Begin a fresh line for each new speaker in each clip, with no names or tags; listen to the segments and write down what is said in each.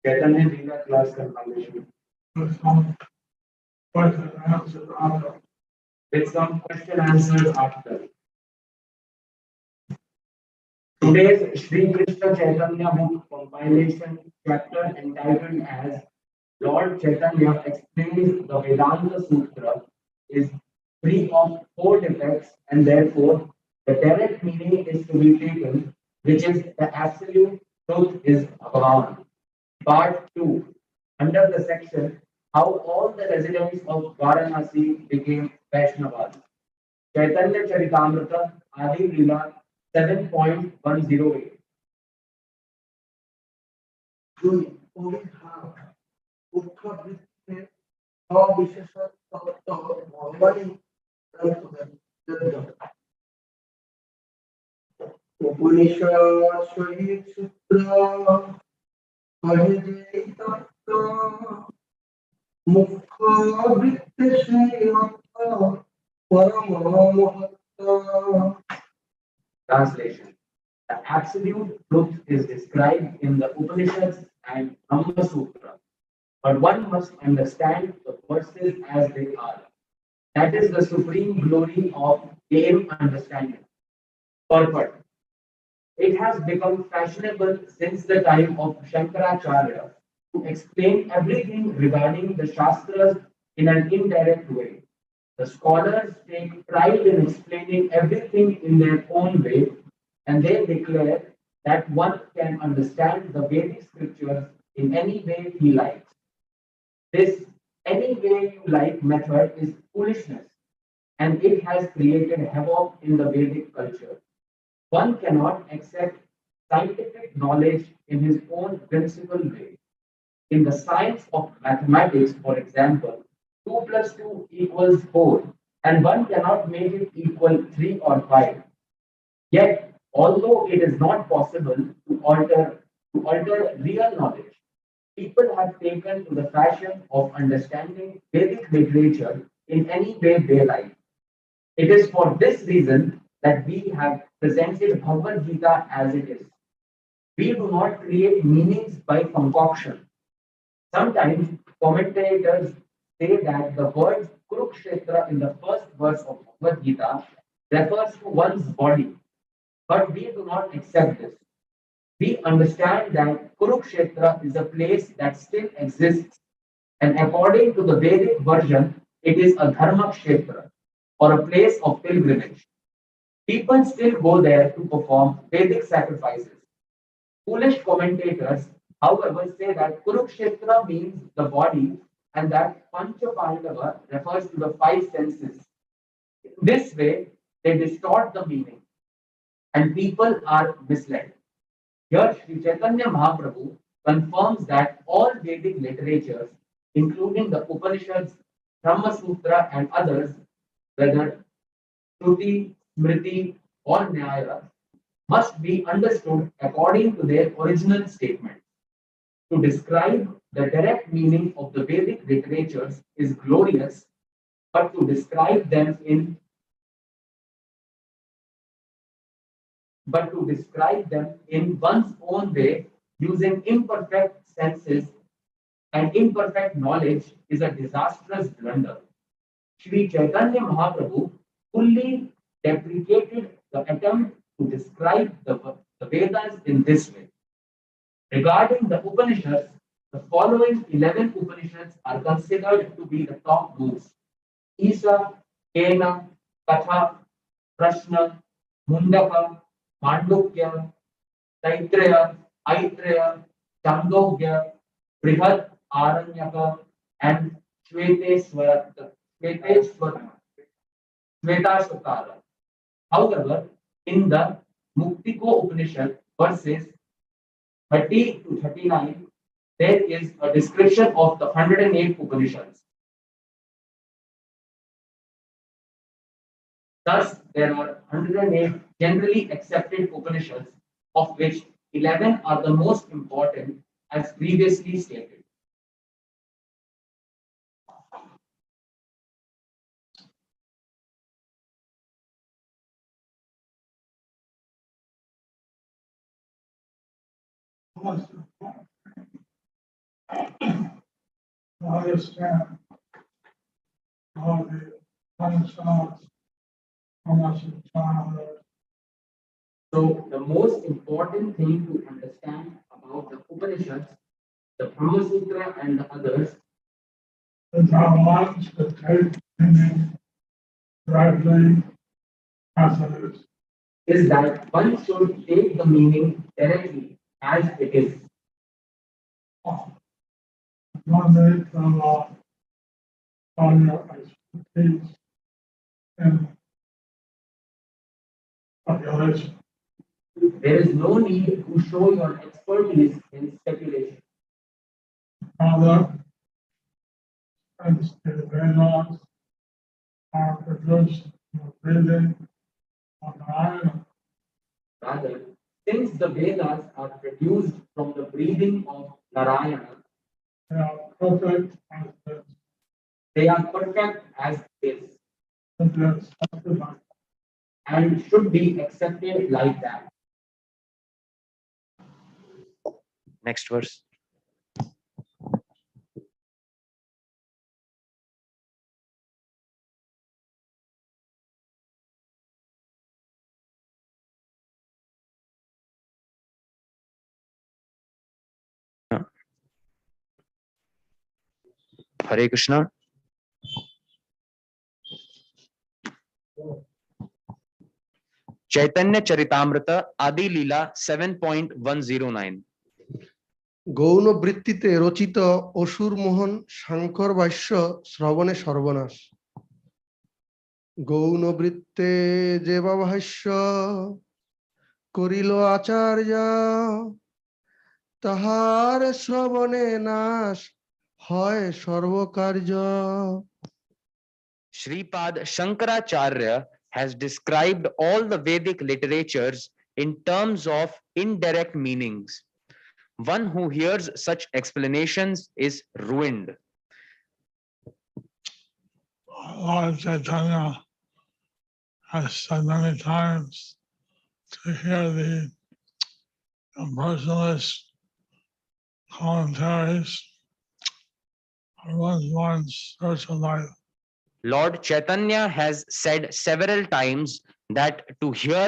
Caitanya Leela class confirmation. With some question answers after. Today's Sri Krishna Chaitanya book compilation chapter entitled as Lord Chaitanya explains the Vedānta-sūtra is free of four defects, and therefore the direct meaning is to be taken, which is the absolute truth is Bhagavan. Part 2, under the section How all the residents of Varanasi became Vaishnavas. Chaitanya Charitamrita, Adi Leela 7.108.
Upanishad Shahid Sutra Mukha
Translation. The absolute truth is described in the Upanishads and Brahma-sūtra, but one must understand the verses as they are. That is the supreme glory of game understanding. Purport. It has become fashionable since the time of Shankaracharya to explain everything regarding the Shastras in an indirect way. The scholars take pride in explaining everything in their own way, and they declare that one can understand the Vedic scriptures in any way he likes. This any way you like method is foolishness, and it has created havoc in the Vedic culture. One cannot accept scientific knowledge in his own whimsical way. In the science of mathematics, for example, 2 plus 2 equals 4, and one cannot make it equal 3 or 5. Yet, although it is not possible to alter real knowledge, people have taken to the fashion of understanding Vedic literature in any way they like. It is for this reason that we have presented Bhagavad-Gita as it is. We do not create meanings by concoction. Sometimes commentators say that the word Kurukshetra in the first verse of Bhagavad-Gita refers to one's body, but we do not accept this. We understand that Kurukshetra is a place that still exists, and according to the Vedic version, it is a Dharma Kshetra, or a place of pilgrimage. People still go there to perform Vedic sacrifices. Foolish commentators, however, say that Kurukshetra means the body and that Pancha Pandava refers to the five senses. In this way, they distort the meaning, and people are misled. Here, Sri Chaitanya Mahaprabhu confirms that all Vedic literatures, including the Upanishads, Brahma Sutra, and others, whether Shruti, Smriti, or Nyaya, must be understood according to their original statement. To describe the direct meaning of the Vedic literatures is glorious, but to describe them in one's own way using imperfect senses and imperfect knowledge is a disastrous blunder. Sri Chaitanya Mahaprabhu fully deprecated the attempt to describe the Vedas in this way. Regarding the Upanishads, the following 11 Upanishads are considered to be the top moves: Isa, Kena, Katha, Prashna, Mundaka, Mandukya, Taittreya, Aitreya, Chandogya, Brihad Aranyaka, and Shveteswara Vedānta-sūtra. However, in the Muktiko Upanishad, verses 30 to 39, there is a description of the 108 Upanishads. Thus, there are 108 generally accepted Upanishads, of which 11 are the most important, as previously stated.
Understand how the Upanishads, how much of childhood,
So, the most important thing to understand about the Upanishads, the Brahma Sutra, and the others
is how much to take meaning directly as it
is that one should take the meaning directly as it is.
One need to on your expertise in population.
There is no need to show your expertise in speculation.
Rather, since the Vedas are produced from breathing of Narayana,
Rather, since the Vedas are produced from the breathing of Narayana,
they are perfect as this.
they are perfect as is
If they are accepted by
and should be accepted like that.
Next verse. Hare Krishna. Caitanya Charitamrita Adi Leela 7.109.
গৌণ বৃত্তিতে রচিত অসুর মোহন সাংখ্যর ভাষ্য শ্রবণে সর্বনাশ। গৌণ বৃত্তে যে বা ভাষ্য করিল আচার্য, তাহার শ্রবণে নাশ হয় সর্বকার্য।
Shripad Shankaracharya has described all the Vedic literatures in terms of indirect meanings. One who hears such explanations is ruined.
Lord Chaitanya has said many times to hear the impersonalist commentaries on one's spiritual life.
Lord Chaitanya has said several times that to hear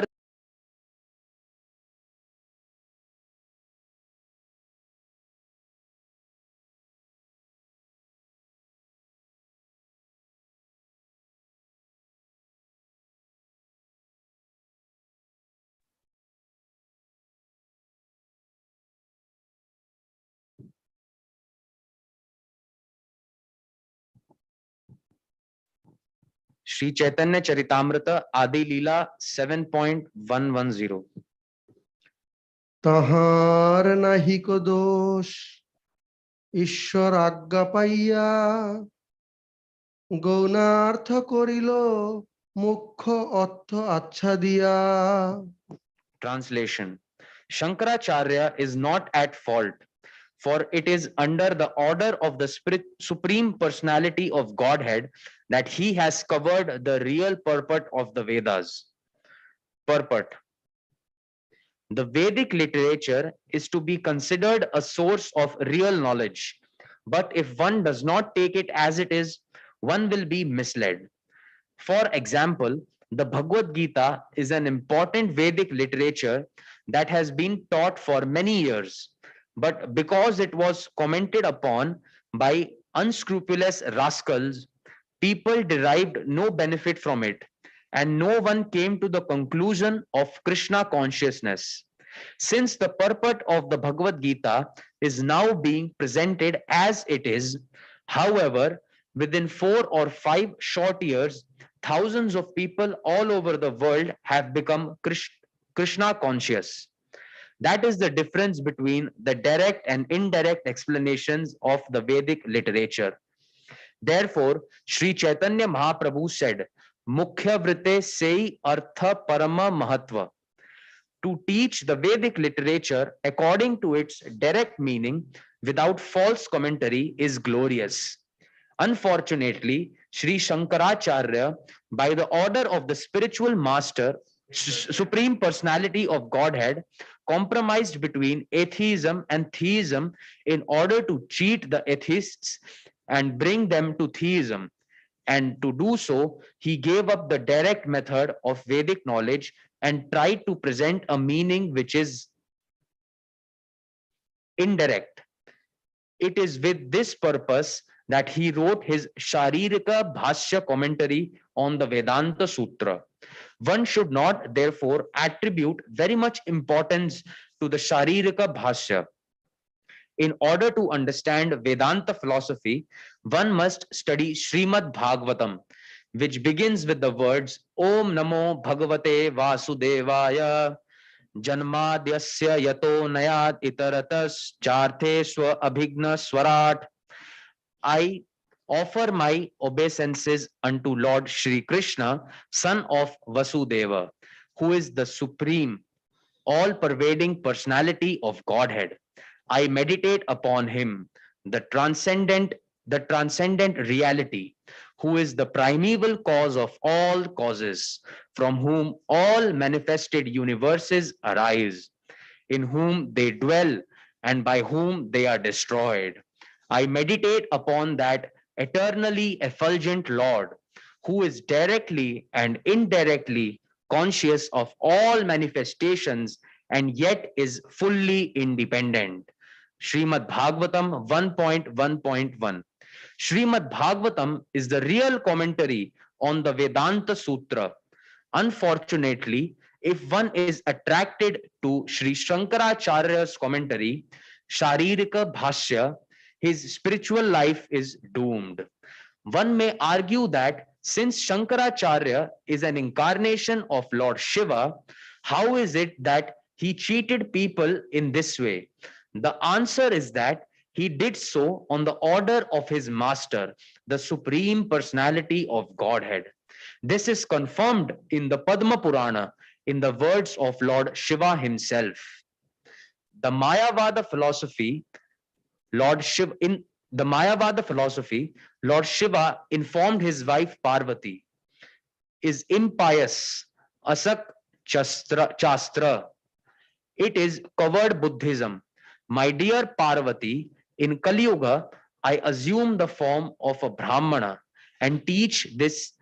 Sri Chaitanya Charitamrita Adi Leela 7.110.
তাহার নাহিক দোষ ঈশ্বর আজ্ঞা পাইয়া, গৌণার্থ করিল মুখ্য অর্থ আচ্ছা দিয়া।
Translation. Shankaracharya is not at fault, for it is under the order of the Supreme Personality of Godhead that he has covered the real purport of the Vedas. Purport. The Vedic literature is to be considered a source of real knowledge, but if one does not take it as it is, one will be misled. For example, the Bhagavad-Gita is an important Vedic literature that has been taught for many years, but because it was commented upon by unscrupulous rascals, people derived no benefit from it, and no one came to the conclusion of Krishna consciousness. Since the purport of the Bhagavad-Gita is now being presented as it is, however, Within 4 or 5 short years, thousands of people all over the world have become Krishna conscious. That is the difference between the direct and indirect explanations of the Vedic literature. Therefore, Sri Chaitanya Mahaprabhu said, Mukhya Vrite Sei Artha Parama Mahatva. To teach the Vedic literature according to its direct meaning without false commentary is glorious. Unfortunately, Sri Shankaracharya, by the order of the spiritual master, Supreme Personality of Godhead, compromised between atheism and theism in order to cheat the atheists and bring them to theism. And to do so, he gave up the direct method of Vedic knowledge and tried to present a meaning which is indirect. It is with this purpose that he wrote his Sharirika Bhashya commentary on the Vedānta-sūtra. One should not, therefore, attribute very much importance to the Sharirika Bhashya. In order to understand Vedanta philosophy, one must study Srimad Bhagavatam, which begins with the words Om Namo Bhagavate Vasudevaya Janmadyasya Yato Nayat Itaratas Charthe Swa Abhigna Swarat. I offer my obeisances unto Lord Shri Krishna, son of Vasudeva, who is the supreme, all-pervading personality of Godhead. I meditate upon him, the transcendent reality, who is the primeval cause of all causes, from whom all manifested universes arise, in whom they dwell and by whom they are destroyed. I meditate upon that eternally effulgent Lord, who is directly and indirectly conscious of all manifestations and yet is fully independent. Srimad Bhagavatam 1.1.1. Srimad Bhagavatam is the real commentary on the Vedānta-sūtra. Unfortunately, if one is attracted to Sri Shankaracharya's commentary, Sharirika Bhashya, his spiritual life is doomed. One may argue that since Shankaracharya is an incarnation of Lord Shiva, how is it that he cheated people in this way? The answer is that he did so on the order of his master, the Supreme Personality of Godhead. This is confirmed in the Padma Purana in the words of Lord Shiva himself. The Mayavada philosophy, Lord Shiva informed his wife Parvati is impious, asak chastra. It is covered Buddhism. My dear Parvati, in Kali Yuga, I assume the form of a Brahmana and teach this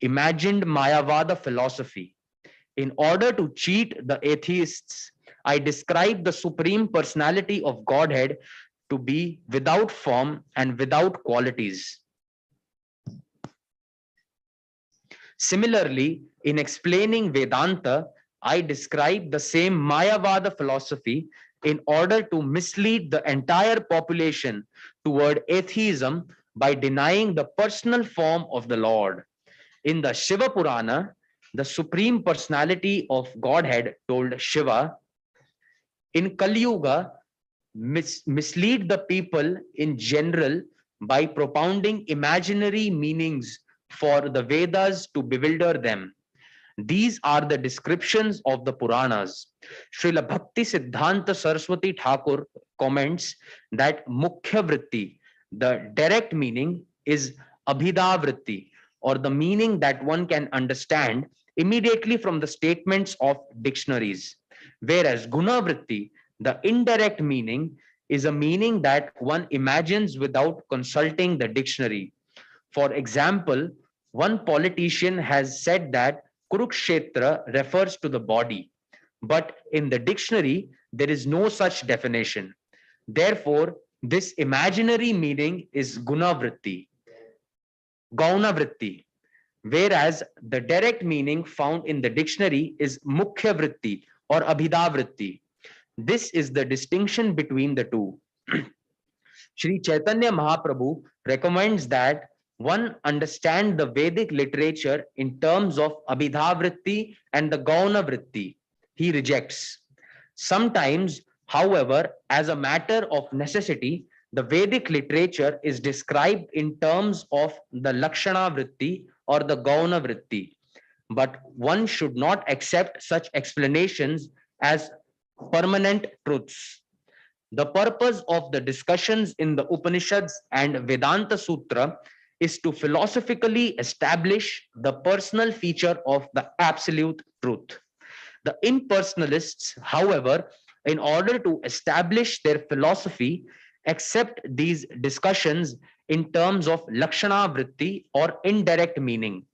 imagined Mayavada philosophy. In order to cheat the atheists, I describe the Supreme Personality of Godhead to be without form and without qualities. Similarly, in explaining Vedanta, I describe the same Mayavada philosophy in order to mislead the entire population toward atheism by denying the personal form of the Lord. In the Shiva Purana, the Supreme Personality of Godhead told Shiva, in Kali Yuga, mislead the people in general by propounding imaginary meanings for the Vedas to bewilder them. These are the descriptions of the Puranas. Srila Bhakti Siddhanta Saraswati Thakur comments that Mukhya Vritti, the direct meaning, is Abhida Vritti, or the meaning that one can understand immediately from the statements of dictionaries. Whereas Guna Vritti, the indirect meaning, is a meaning that one imagines without consulting the dictionary. For example, one politician has said that Kurukshetra refers to the body, but in the dictionary, there is no such definition. Therefore, this imaginary meaning is Gunavritti, Gaunavritti, whereas the direct meaning found in the dictionary is Mukhya Vritti or Abhidavritti. This is the distinction between the two. Sri Chaitanya Mahaprabhu recommends that One understand the Vedic literature in terms of Abhidhavritti and the Gauna Vritti. He rejects. Sometimes, however, as a matter of necessity, the Vedic literature is described in terms of the Lakshana Vritti or the Gauna Vritti. But one should not accept such explanations as permanent truths. The purpose of the discussions in the Upanishads and Vedānta-sūtra is to philosophically establish the personal feature of the absolute truth. The impersonalists, however, in order to establish their philosophy, accept these discussions in terms of Lakshana Vritti or indirect meaning.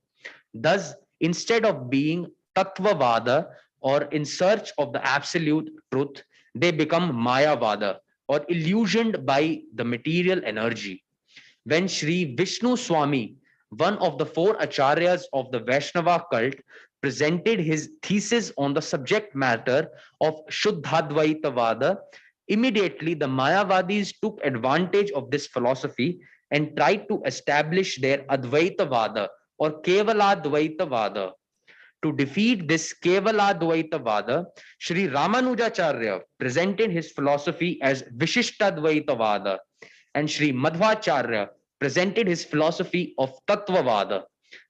Thus, instead of being Tattvavada or in search of the absolute truth, they become Mayavada or illusioned by the material energy. When Sri Vishnu Swami, one of the four acharyas of the Vaishnava cult, presented his thesis on the subject matter of Shuddhadvaitavada, immediately the Mayavadis took advantage of this philosophy and tried to establish their Advaitavada or Kevaladvaitavada. To defeat this Kevaladvaitavada, Sri Ramanujacharya presented his philosophy as Vishishtadvaitavada, and Sri Madhvacharya presented his philosophy of Tattvavada,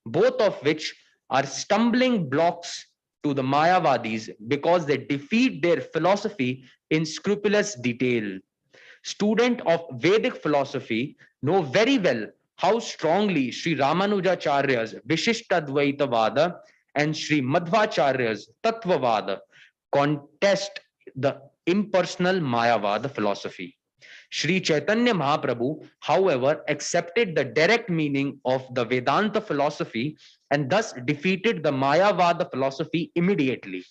both of which are stumbling blocks to the Mayavadis because they defeat their philosophy in scrupulous detail. Students of Vedic philosophy know very well how strongly Sri Ramanujacharya's Vishishtadvaitavada and Sri Madhvacharya's Tattvavada contest the impersonal Mayavada philosophy. Sri Caitanya Mahaprabhu, however, accepted the direct meaning of the Vedanta philosophy and thus defeated the Mayavada philosophy immediately.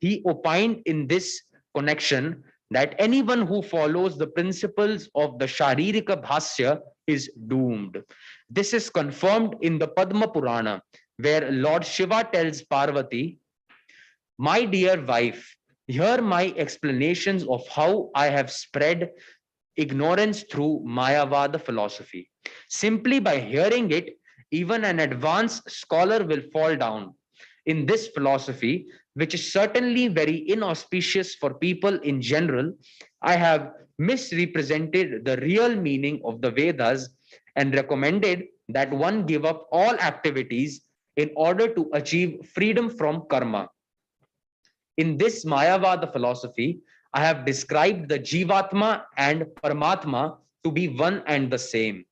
He opined in this connection that anyone who follows the principles of the Sharirika Bhasya is doomed. This is confirmed in the Padma Purana, where Lord Shiva tells Parvati, "My dear wife, hear my explanations of how I have spread ignorance through Mayavada philosophy. Simply by hearing it, even an advanced scholar will fall down. In this philosophy, which is certainly very inauspicious for people in general, I have misrepresented the real meaning of the Vedas and recommended that one give up all activities in order to achieve freedom from karma. In this Mayavada philosophy, I have described the Jivatma and Paramatma to be one and the same.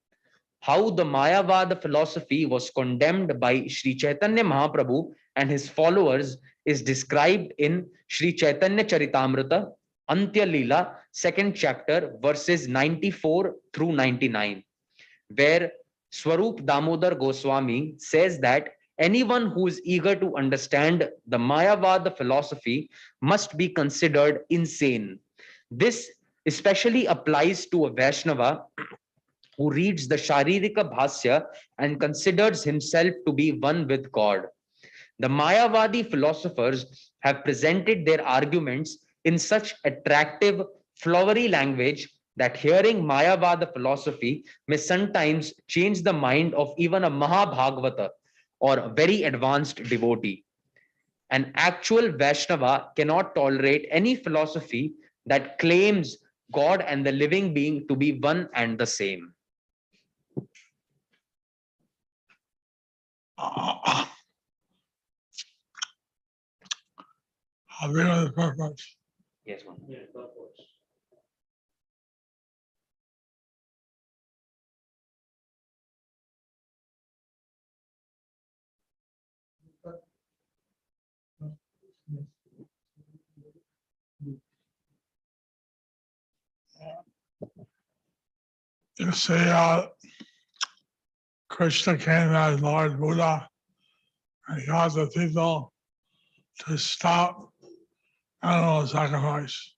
How the Mayavada philosophy was condemned by Sri Chaitanya Mahaprabhu and his followers is described in Sri Chaitanya Charitamrita, Antya Leela, 2nd chapter, verses 94 through 99, where Swarup Damodar Goswami says that anyone who is eager to understand the Mayavada philosophy must be considered insane. This especially applies to a Vaishnava who reads the Sharirika Bhasya and considers himself to be one with God. The Mayavadi philosophers have presented their arguments in such attractive, flowery language that hearing Mayavada philosophy may sometimes change the mind of even a Mahabhagavata or a very advanced devotee. An actual Vaishnava cannot tolerate any philosophy that claims God and the living being to be one and the same.
I'll be with the purpose.
Yes, one.
Yeah, purpose.
You see, Krishna came as Lord Buddha and he got the people to stop animal sacrifice.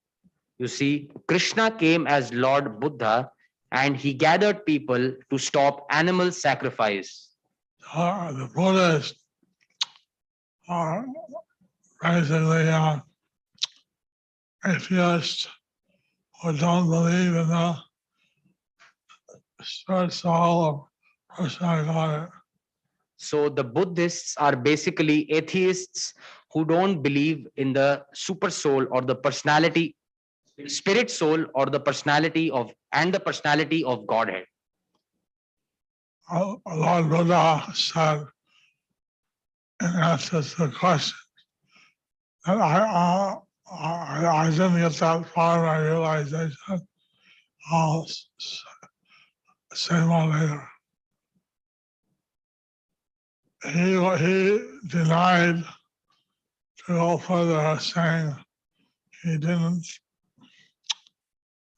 You see, Krishna came as Lord Buddha and he gathered people to stop animal sacrifice.
The Buddhists are basically atheists who don't believe in the spiritual personal God.
So the Buddhists are basically atheists who don't believe in the super soul or the personality, spirit soul or the personality of and the personality of Godhead.
Lord Buddha said in answer to the question that I didn't get that far in my realization. I'll say more later. He denied to go further, saying he didn't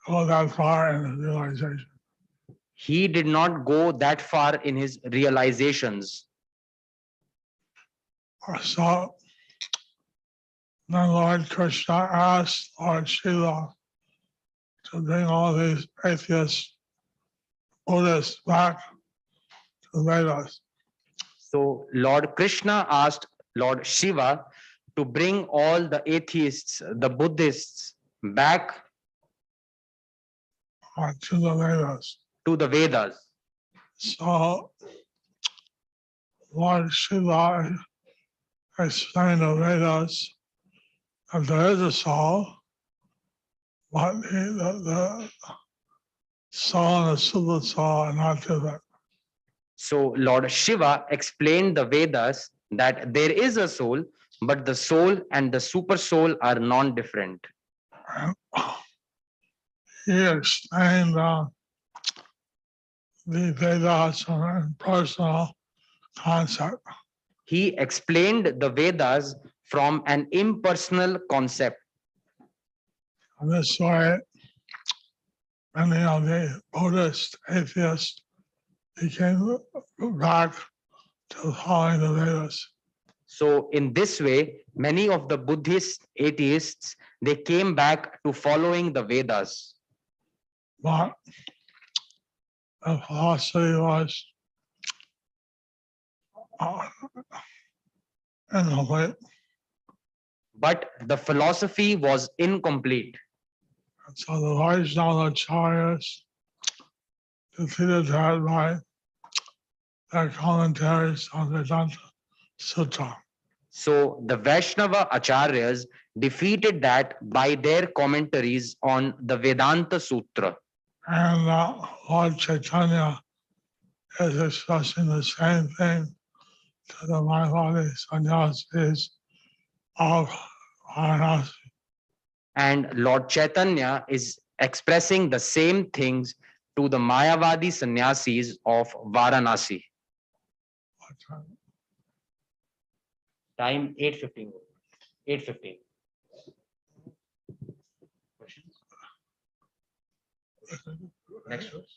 go that far in his realization.
He did not go that far in his realizations.
So then Lord Krishna asked Lord Shiva to bring all these atheist Buddhists back to the Vedas.
So Lord Krishna asked Lord Shiva to bring all the atheists, the Buddhists back
To the Vedas.
to the Vedas.
So Lord Shiva explained the Vedas that there is a soul, but the soul and the super soul are not different.
So Lord Shiva explained the Vedas that there is a soul, but the soul and the super soul are non-different.
And he explained the Vedas from an impersonal concept.
He explained the Vedas from an impersonal concept.
And this way, many of the Buddhist atheists became back to following the Vedas.
So in this way, many of the Buddhist atheists, they came back to following the Vedas.
But the philosophy was incomplete.
But the philosophy was incomplete.
And so the Vaishnava-acharyas defeated that by their commentaries on Vedānta-sūtra.
So the Vaishnava Acharyas defeated that by their commentaries on the Vedānta-sūtra.
And Lord Caitanya is expressing the same thing to the Mayavadi sannyasis of Varanasi.
And Lord Chaitanya is expressing the same things to the Mayavadi sannyasis of Varanasi. Time 8:15. 8:15. Questions? Next verse.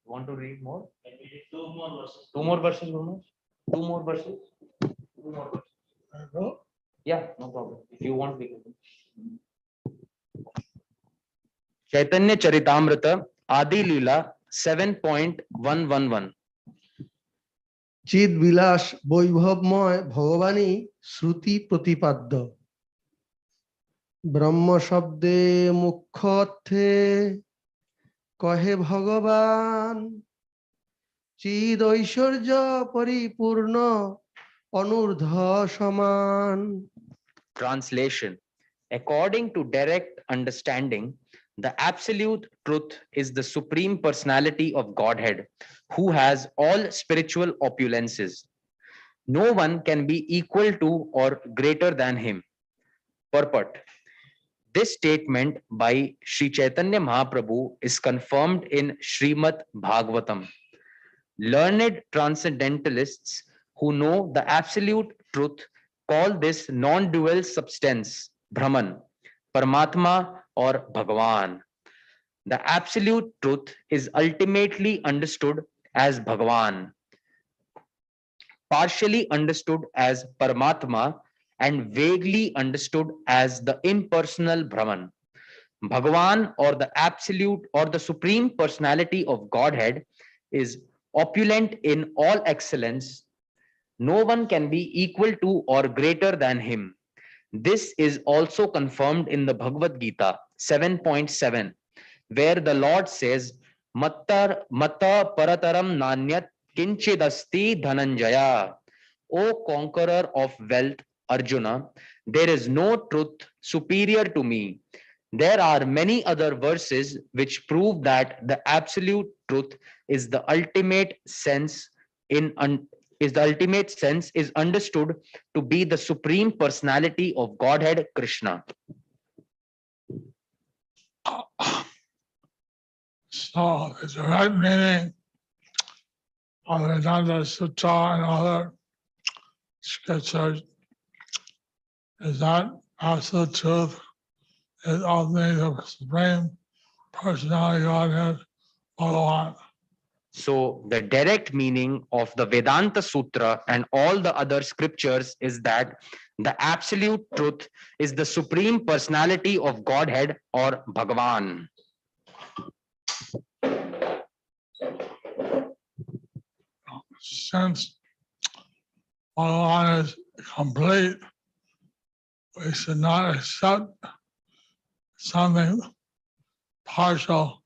Want to read more? Two more verses. Two more verses, Guru? Two more verses? Two more verses. Yeah, no problem. If you want, we can. Chaitanya Charitamrita, Adi Leela, 7.111.
চিদ বিলাস বৈভবময় ভগবানই শ্রুতি প্রতিপাদ্য ব্রহ্ম শব্দে মুখ্য অর্থে কহে ভগবান চিদ ঐশ্বর্য পরিপূর্ণ অনূর্ধ্ব সমান.
Translation. According to direct understanding, the absolute truth is the supreme personality of Godhead, who has all spiritual opulences. No one can be equal to or greater than him. Purport. This statement by Sri Chaitanya Mahaprabhu is confirmed in Srimad Bhagavatam. Learned transcendentalists who know the absolute truth call this non-dual substance Brahman, Paramatma or Bhagavan. The absolute truth is ultimately understood as Bhagavan, partially understood as Paramatma, and vaguely understood as the impersonal Brahman. Bhagavan, or the absolute or the supreme personality of Godhead, is opulent in all excellence. No one can be equal to or greater than him. This is also confirmed in the Bhagavad-Gita 7.7, where the Lord says, Mata parataram nanyat kinchidasti dhananjaya. O conqueror of wealth, Arjuna, there is no truth superior to me. There are many other verses which prove that the absolute truth is the ultimate sense is understood to be the supreme personality of Godhead Krishna.
So the direct meaning of the Vedānta-sūtra and other scriptures is that absolute truth is ultimately the supreme personality of Godhead, Bhagavan.
So the direct meaning of the Vedānta-sūtra and all the other scriptures is that the absolute truth is the supreme personality of Godhead or Bhagavan.
Since Bhagavan is complete, we should not accept something partial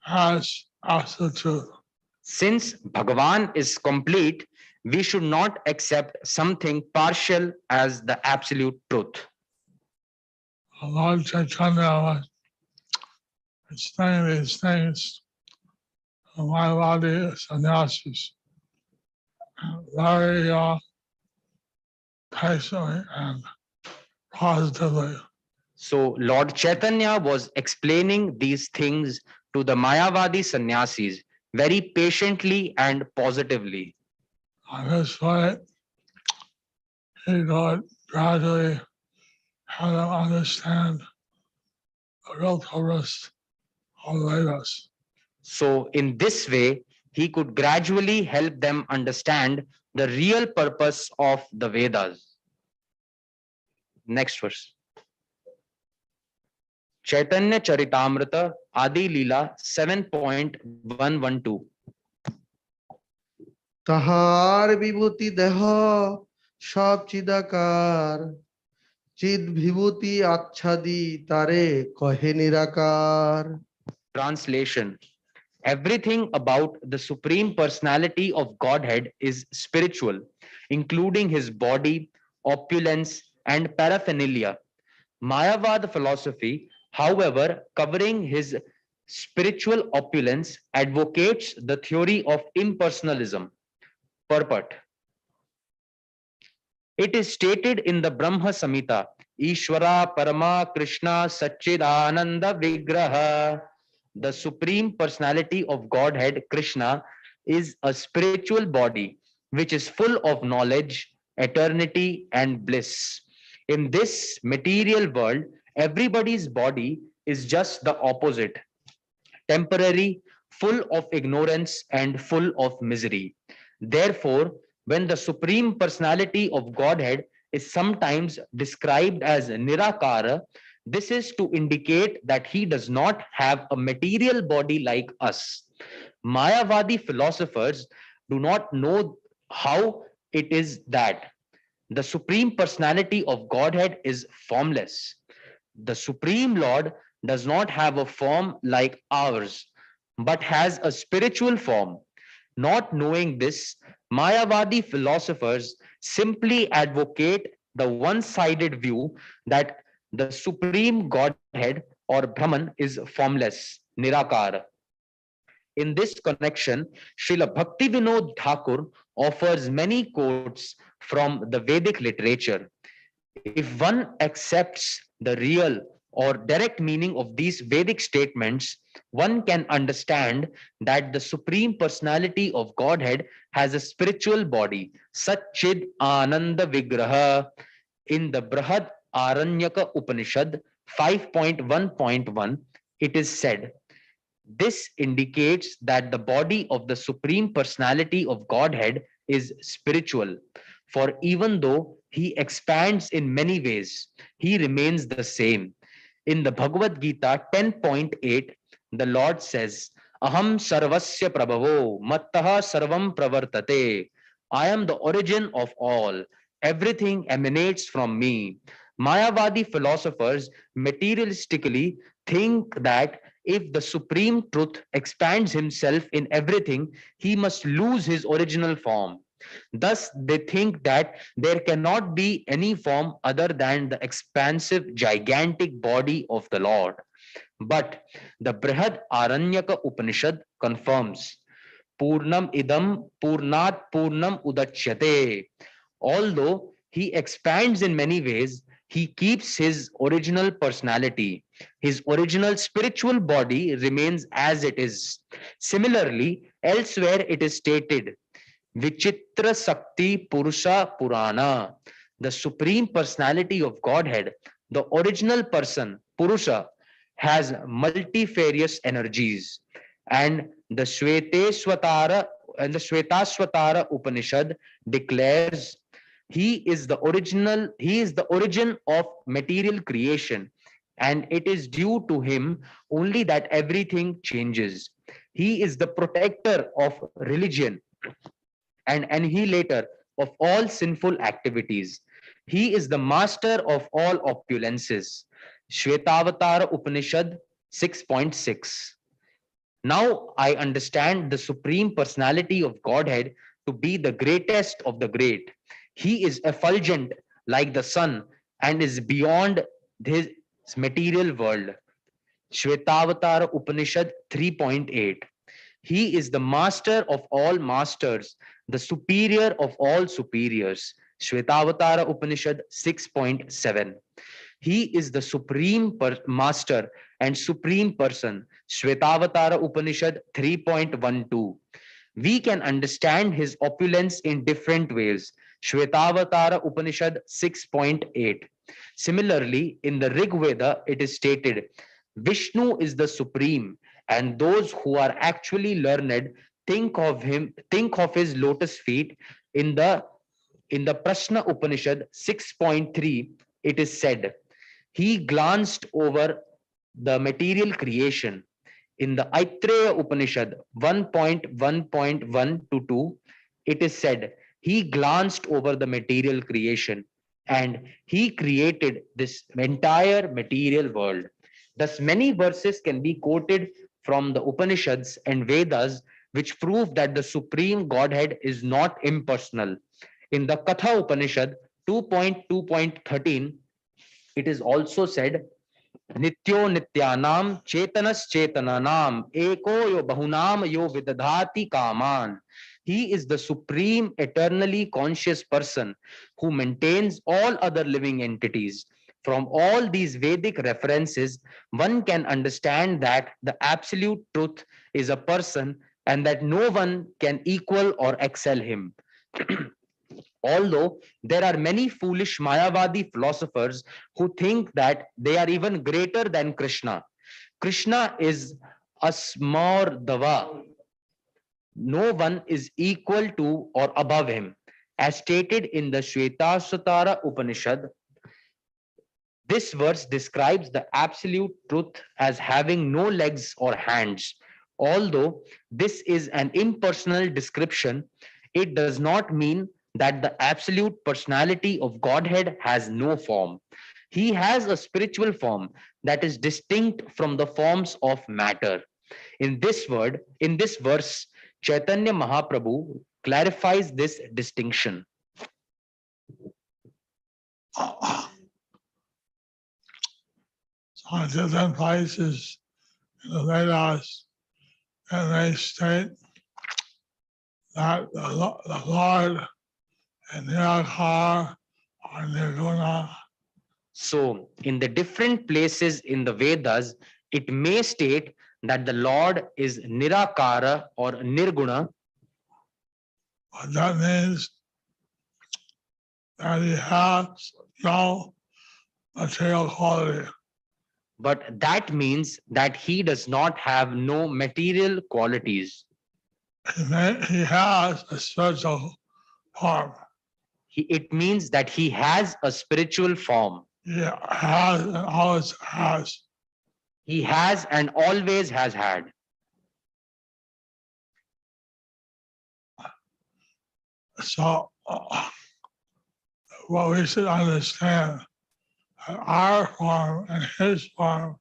as absolute truth.
Since Bhagavan is complete, we should not accept something partial as the absolute truth.
Lord Caitanya was explaining these things to Mayavadi sannyasis very patiently and positively.
So Lord Chaitanya was explaining these things to the Mayavadi sannyasis very patiently and positively.
On this way, he could gradually have them understand the real purpose of the Vedas.
So in this way, he could gradually help them understand the real purpose of the Vedas. Next verse. Chaitanya Charitamrita Adi Leela 7.112.
তাহার বিভূতি দেহ সব চিদাকার চিদ বিভূতি আচ্ছাদি তারে কহে নিরাকার.
Translation. Everything about the Supreme Personality of Godhead is spiritual, including his body, opulence, and paraphernalia. Mayavada philosophy, however, covering his spiritual opulence, advocates the theory of impersonalism. Purport. It is stated in the Brahma Samhita, Ishvara Parama Krishna Satchidananda Vigraha. The Supreme Personality of Godhead, Krishna, is a spiritual body which is full of knowledge, eternity, and bliss. In this material world, everybody's body is just the opposite, temporary, full of ignorance, and full of misery. Therefore, when the Supreme Personality of Godhead is sometimes described as Nirakara, this is to indicate that he does not have a material body like us. Mayavadi philosophers do not know how it is that the Supreme Personality of Godhead is formless. The Supreme Lord does not have a form like ours, but has a spiritual form. Not knowing this, Mayavadi philosophers simply advocate the one-sided view that the Supreme Godhead or Brahman is formless, Nirakara. In this connection, Srila Bhaktivinoda Thakur offers many quotes from the Vedic literature. If one accepts the real or direct meaning of these Vedic statements, one can understand that the Supreme Personality of Godhead has a spiritual body, Satchid Ananda Vigraha. In the Brahad Aranyaka Upanishad 5.1.1, it is said, this indicates that the body of the Supreme Personality of Godhead is spiritual. For even though he expands in many ways, he remains the same. In the Bhagavad-Gita 10.8, the Lord says, Aham sarvasya prabhavo mattaha sarvam pravartate. I am the origin of all. Everything emanates from me. Mayavadi philosophers materialistically think that if the Supreme Truth expands himself in everything, he must lose his original form. Thus, they think that there cannot be any form other than the expansive, gigantic body of the Lord. But the Brihad Aranyaka Upanishad confirms, Purnam idam Purnat Purnam Udachyate. Although he expands in many ways, he keeps his original personality. His original spiritual body remains as it is. Similarly, elsewhere it is stated, Vichitra Sakti Purusha Purana. The Supreme Personality of Godhead, the original person, Purusha, has multifarious energies. And the Shvetaswatara Upanishad declares he is the origin of material creation, and it is due to him only that everything changes. He is the protector of religion and annihilator of all sinful activities. He is the master of all opulences. Shvetavatara Upanishad 6.6. Now I understand the Supreme Personality of Godhead to be the greatest of the great. He is effulgent like the sun and is beyond this material world. Shvetavatara Upanishad 3.8. He is the master of all masters, the superior of all superiors. Shvetavatara Upanishad 6.7. He is the supreme master and supreme person. Shvetavatara Upanishad 3.12. We can understand his opulence in different ways. Shvetavatara Upanishad 6.8. Similarly, in the Rig Veda, it is stated, Vishnu is the supreme, and those who are actually learned think of his lotus feet. In the Prashna Upanishad 6.3, it is said, he glanced over the material creation. In the Aitreya Upanishad 1.1.1 to 2, it is said, he glanced over the material creation and he created this entire material world. Thus, many verses can be quoted from the Upanishads and Vedas which prove that the Supreme Godhead is not impersonal. In the Katha Upanishad 2.2.13, it is also said, Nityo Nityanam Chetanas Chetananam Eko Yo Bahunam Yo Vidadhati Kaman. He is the supreme, eternally conscious person who maintains all other living entities. From all these Vedic references, one can understand that the absolute truth is a person and that no one can equal or excel him. Although there are many foolish Mayavadi philosophers who think that they are even greater than Krishna. Krishna is Asmardava. No one is equal to or above him. As stated in the Shvetaswatara Upanishad, this verse describes the absolute truth as having no legs or hands. Although this is an impersonal description, it does not mean that the absolute personality of Godhead has no form. He has a spiritual form that is distinct from the forms of matter. In this verse, Caitanya Mahaprabhu clarifies this distinction.
So in different places in the Vedas, and they state that the Lord and Nirakar or Nirguna.
So, in the different places in the Vedas, it may state that the Lord is Nirakara or Nirguna.
But that means that he has no material quality.
But that means that he does not have no material qualities.
He has a spiritual form.
It means that he has a spiritual form.
He has and always has.
He has and always has had.
So, what we should understand, that our form and his form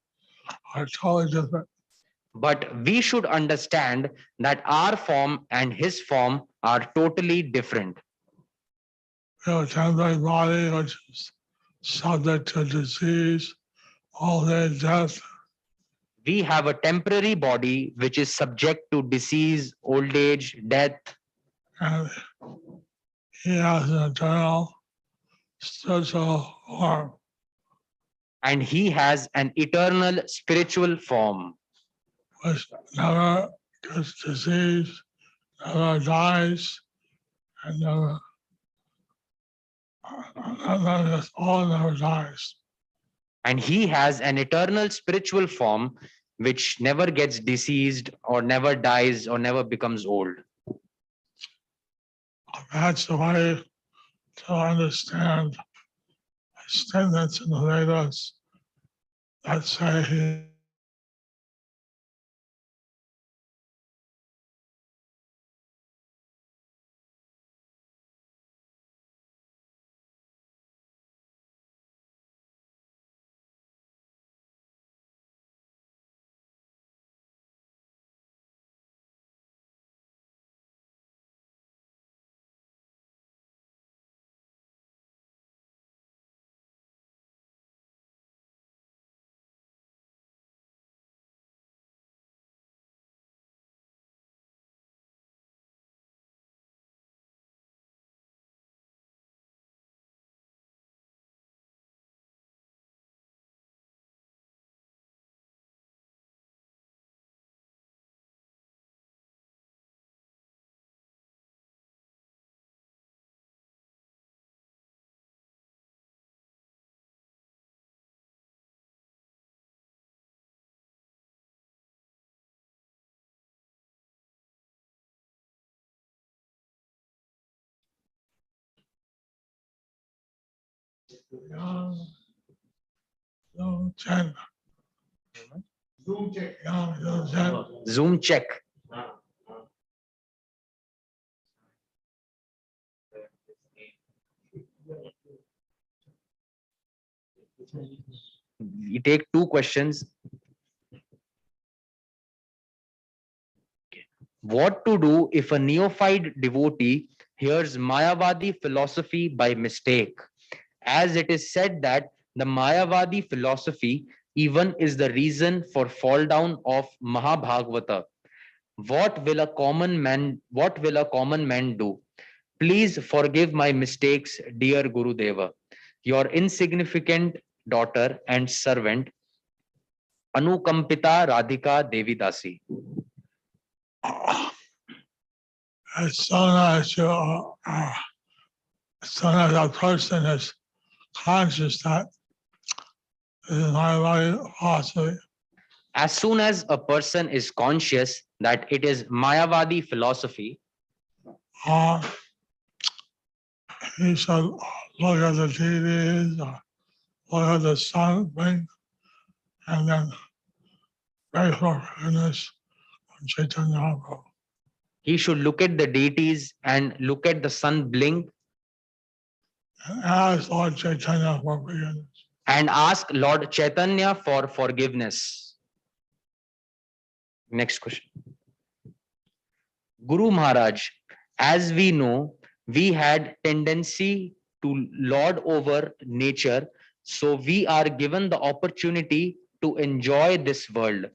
are totally different.
But we should understand that our form and his form are totally different.
We have a temporary body which is subject to disease, old age, death,
We have a temporary body which is subject to disease, old age, death,
and he has an eternal spiritual form.
and he has an eternal spiritual form
Which never gets disease, never dies, and never, all never dies.
and he has an eternal spiritual form which never gets diseased or never dies or never becomes old.
That's the way to understand statements in the Vedas that say he Zoom check.
Zoom check.
Zoom check.
Zoom check. We take two questions. What to do if a neophyte devotee hears Mayavadi philosophy by mistake? As it is said that the Mayavadi philosophy even is the reason for fall down of Mahabhagavata. What will a common man do? Please forgive my mistakes, dear Guru Deva. Your insignificant daughter and servant, Anukampita Radhika Devidasi.
As soon as a person is conscious that this is my philosophy,
As soon as a person is conscious that it is Mayavadi philosophy,
uh, he should look at the TVs or look at the sun thing, and then pray for forgiveness from Chaitanya Prabhu.
he should look at the deities and look at the sun blink
And ask Lord Chaitanya for forgiveness.
and ask Lord Chaitanya for forgiveness. Next question. Guru Maharaj, as we know, we had tendency to lord over nature, so we are given the opportunity to enjoy this world.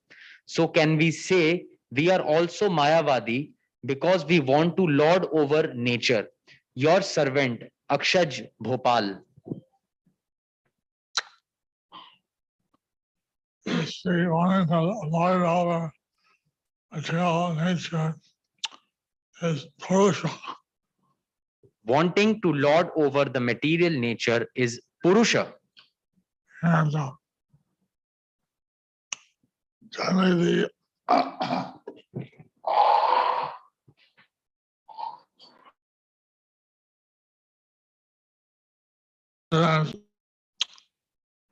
So can we say we are also Mayavadi because we want to lord over nature? Your servant, Akshaj Bhopal.
If we wanted to lord over material nature is Purusha.
Wanting to lord over the material nature is Purusha.
And generally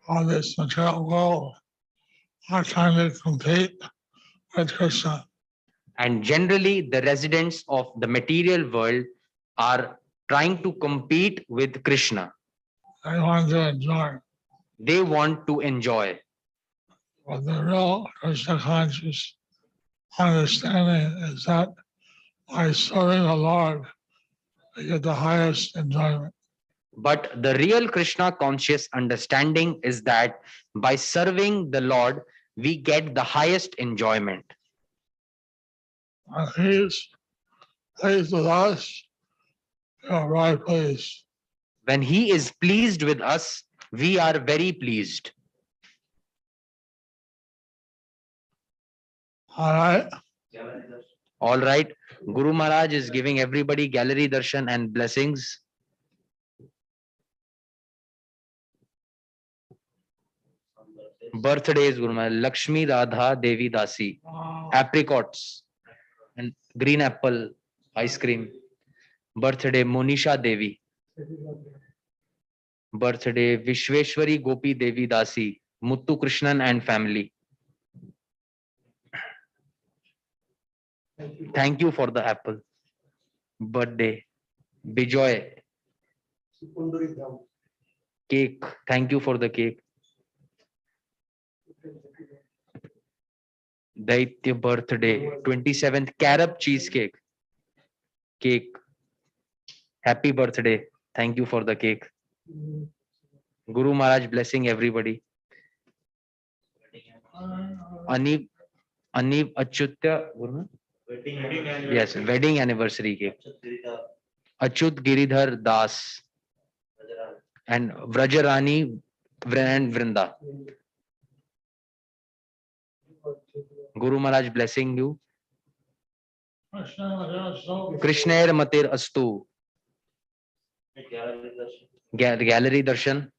on this material world are trying to compete with Krishna.
And generally, the residents of the material world are trying to compete with Krishna.
They want to enjoy.
They want to enjoy.
But the real Krishna conscious understanding is that by serving the Lord, we get the highest enjoyment.
But the real Krishna conscious understanding is that by serving the Lord, we get the highest enjoyment.
And He's pleased with us, we are right pleased.
When he is pleased with us, we are very pleased.
All right.
All right. Guru Maharaj is giving everybody gallery darshan and blessings. Birthdays, Guru Maharaj. Lakshmi Radha Devi Dasi. Apricots and green apple ice cream. Birthday Monisha Devi. Birthday Vishweshwari Gopi Devi Dasi. Muttu Krishnan and family. Thank you for the apple. Birthday Bijoy. Cake. Thank you for the cake. Daitya birthday 27th carob cheesecake. Cake. Happy birthday. Thank you for the cake. Guru Maharaj blessing everybody. Anib Achyutya. Yes, wedding anniversary cake. Achyut Giridhar Das and Vrajarani and Vrinda. Guru Maharaj blessing you. Krishnair Matir Astu. Gallery darshan.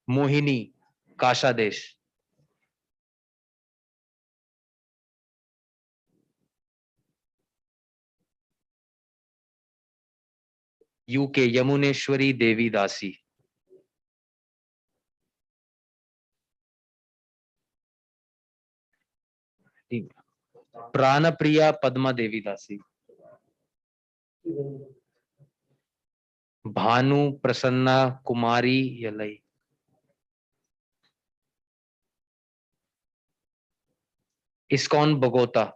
Mohini Kashadesh. UK Yamuneshwari Devi Dasi. Pranapriya Padma Devi Dasi. Bhanu Prasanna Kumari Yalai. ISKCON Bogota.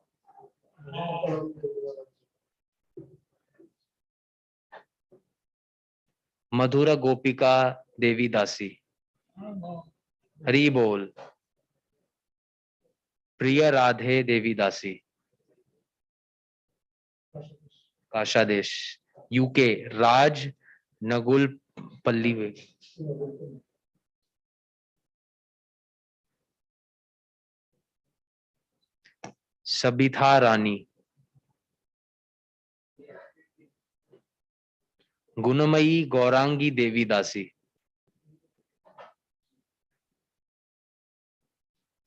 Madhura Gopika Devi Dasi. Hari Bol. Priya Radhe Devi Dasi. Kashadesh. UK Raj Nagul Palli. Sabitha Rani. Gunamayi Gaurangi Devi Dasi.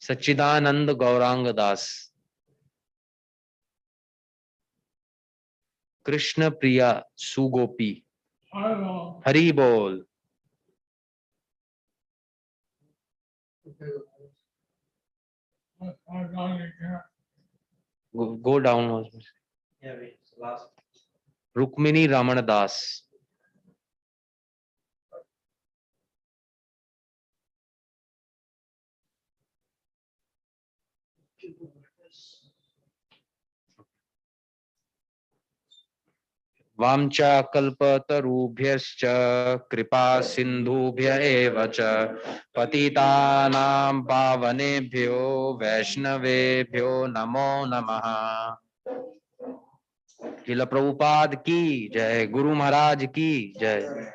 Sachidanand Gaurang Das. Krishna Priya Sugopi. Hari Bol. Go down. Rukmini Ramana Das. Vamcha kalpatarubhyascha kripa sindhubhya eva cha patitanam pavanebhyo vaishnavebhyo namo namaha. Srila Prabhupada ki jai, Guru Maharaj ki jai.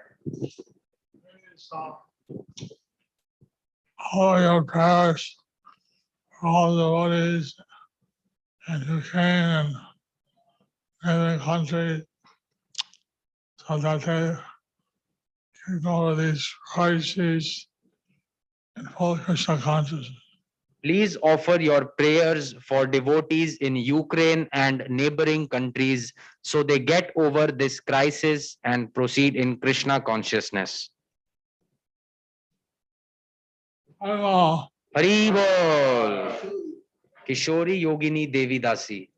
All your prayers for all devotees in Ukraine and neighboring countries, so that they can go over these crises in full Krishna consciousness.
Please offer your prayers for devotees in Ukraine and neighboring countries so they get over this crisis and proceed in Krishna consciousness.
Hello.
Hari Bol. Kishori Yogini Devi Dasi.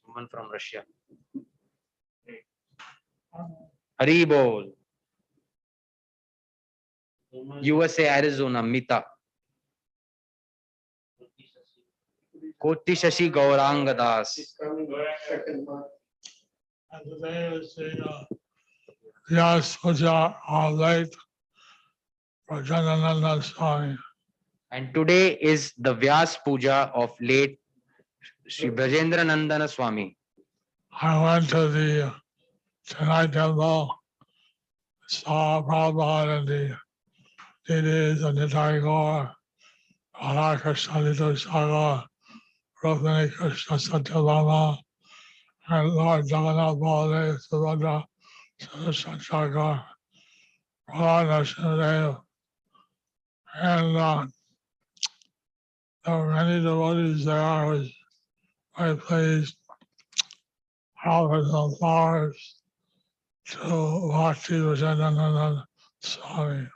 Someone from Russia. Hari Bol. USA, Arizona, Mita. Koti Shashi Gauranga Das.
And today is the Vyas Puja of late Rajanananda Swami.
And today is the Vyas Puja of late Sri Brajendra Nandana Swami.
I went to the Chennai temple, saw Prabhupada and the deities of Nitai Gaur, Radha Krishna Lito Sagar, Rukmini Krishna Satyabhama, and Lord Jagannath Baladev Subhadra Sudarshan Sagar, Radha Narasimhadev, and there were many devotees there. I was very pleased. Flowers and flowers to Bhakti Rajanananda Swami.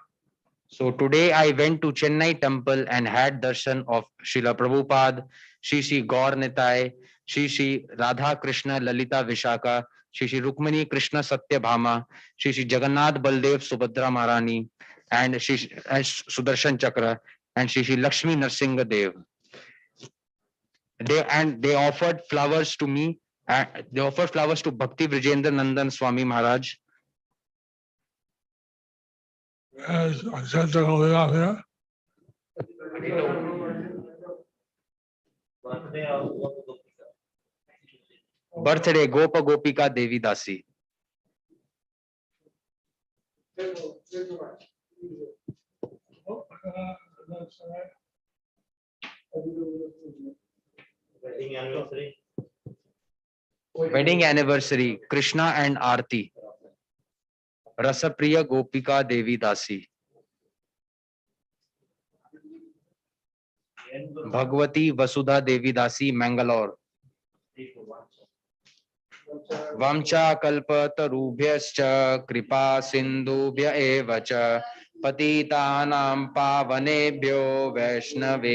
So today I went to Chennai temple and had darshan of Srila Prabhupada, Shri Gaur Nitai, Shri Radha Krishna Lalita Vishaka, Shri Rukmini Krishna Satyabhama, Shri Jagannath Baldev Subhadra Maharani, and Shri Sudarshan Chakra, and Shri Lakshmi Narsingha Dev. They offered flowers to me. They offered flowers to Bhakti Vrijendra Nandan Swami Maharaj.
As I said to go out here.
Birthday Gopa Gopika Devi Dasi. Wedding anniversary Krishna and Aarti. Rasapriya Gopika Devi Dasi. Bhagwati Vasudha Devi Dasi, Mangalore. Vamcha kalpatarubhyascha kripa sindhubhya eva cha patitanam pavanebhyo vaishnave